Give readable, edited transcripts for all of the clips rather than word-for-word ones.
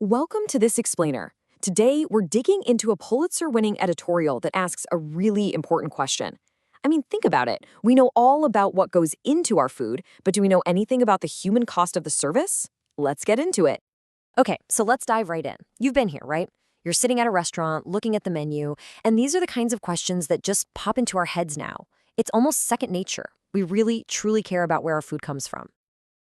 Welcome to This Explainer. Today, we're digging into a Pulitzer-winning editorial that asks a really important question. Think about it. We know all about what goes into our food, but do we know anything about the human cost of the service? Let's get into it. Okay, so let's dive right in. You've been here, right? You're sitting at a restaurant, looking at the menu, and these are the kinds of questions that just pop into our heads now. It's almost second nature. We really, truly care about where our food comes from.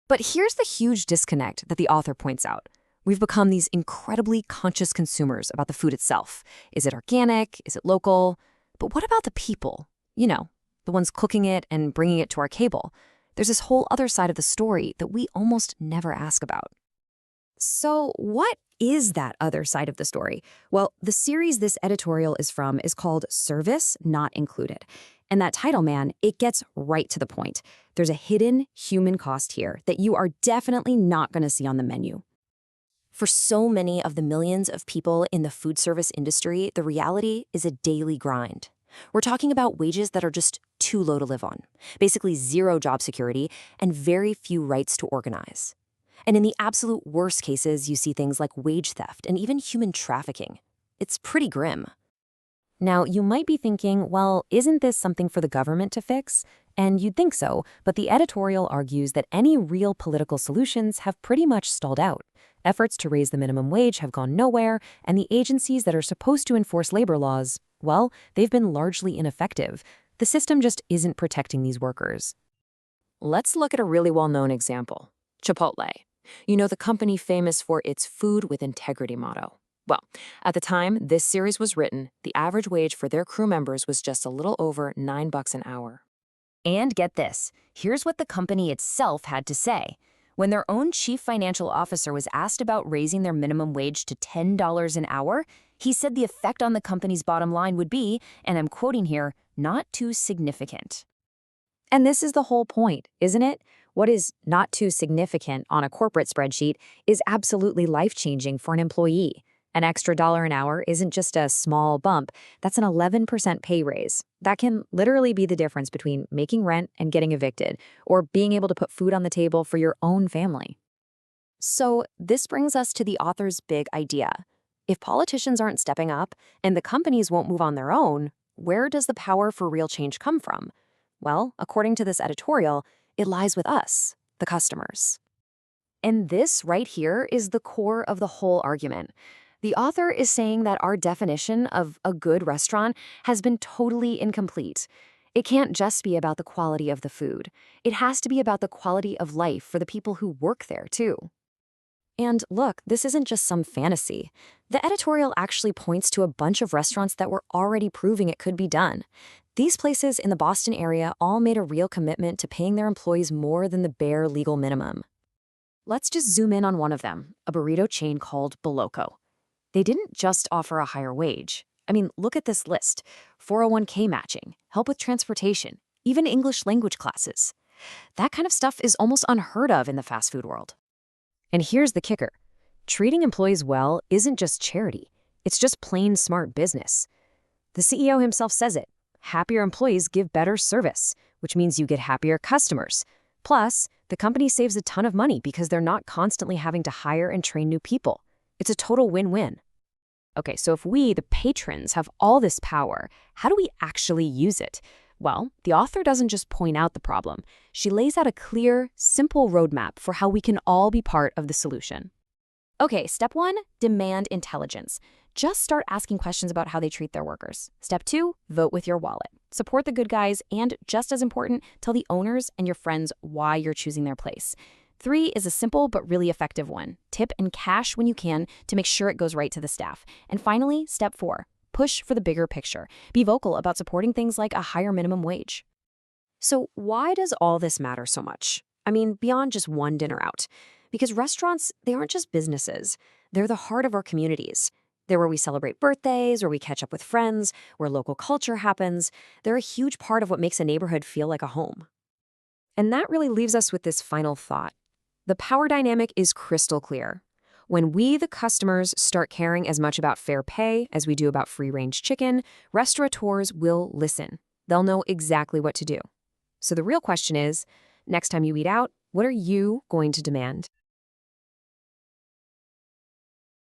But here's the huge disconnect that the author points out. We've become these incredibly conscious consumers about the food itself. Is it organic? Is it local? But what about the people? The ones cooking it and bringing it to our table. There's this whole other side of the story that we almost never ask about. So what is that other side of the story? Well, the series this editorial is from is called Service Not Included. And that title, man, it gets right to the point. There's a hidden human cost here that you are definitely not going to see on the menu. For so many of the millions of people in the food service industry, the reality is a daily grind. We're talking about wages that are just too low to live on, basically zero job security and very few rights to organize. And in the absolute worst cases, you see things like wage theft and even human trafficking. It's pretty grim. Now, you might be thinking, well, isn't this something for the government to fix? And you'd think so, but the editorial argues that any real political solutions have pretty much stalled out. Efforts to raise the minimum wage have gone nowhere, and the agencies that are supposed to enforce labor laws, well, they've been largely ineffective. The system just isn't protecting these workers. Let's look at a really well-known example. Chipotle. The company famous for its food with integrity motto. Well, at the time this series was written, the average wage for their crew members was just a little over $9 an hour. And get this, here's what the company itself had to say. When their own chief financial officer was asked about raising their minimum wage to $10 an hour, he said the effect on the company's bottom line would be, and I'm quoting here, not too significant. And this is the whole point, isn't it? What is not too significant on a corporate spreadsheet is absolutely life-changing for an employee. An extra $1 an hour isn't just a small bump, that's an 11% pay raise. That can literally be the difference between making rent and getting evicted, or being able to put food on the table for your own family. So this brings us to the author's big idea. If politicians aren't stepping up and the companies won't move on their own, where does the power for real change come from? Well, according to this editorial, it lies with us, the customers. And this right here is the core of the whole argument. The author is saying that our definition of a good restaurant has been totally incomplete. It can't just be about the quality of the food. It has to be about the quality of life for the people who work there, too. And look, this isn't just some fantasy. The editorial actually points to a bunch of restaurants that were already proving it could be done. These places in the Boston area all made a real commitment to paying their employees more than the bare legal minimum. Let's just zoom in on one of them, a burrito chain called Boloco. They didn't just offer a higher wage. Look at this list. 401k matching, help with transportation, even English language classes. That kind of stuff is almost unheard of in the fast food world. And here's the kicker. Treating employees well isn't just charity. It's just plain smart business. The CEO himself says it. Happier employees give better service, which means you get happier customers. Plus, the company saves a ton of money because they're not constantly having to hire and train new people. It's a total win-win. Okay, so if we, the patrons, have all this power, how do we actually use it? Well, the author doesn't just point out the problem. She lays out a clear, simple roadmap for how we can all be part of the solution. Okay, step 1, demand intelligence. Just start asking questions about how they treat their workers. Step 2, vote with your wallet. Support the good guys, and just as important, tell the owners and your friends why you're choosing their place. 3 is a simple but really effective one. Tip and cash when you can to make sure it goes right to the staff. And finally, step 4, push for the bigger picture. Be vocal about supporting things like a higher minimum wage. So why does all this matter so much? Beyond just one dinner out. Because restaurants, they aren't just businesses. They're the heart of our communities. They're where we celebrate birthdays, where we catch up with friends, where local culture happens. They're a huge part of what makes a neighborhood feel like a home. And that really leaves us with this final thought. The power dynamic is crystal clear. When we, the customers, start caring as much about fair pay as we do about free-range chicken, restaurateurs will listen. They'll know exactly what to do. So the real question is, next time you eat out, what are you going to demand?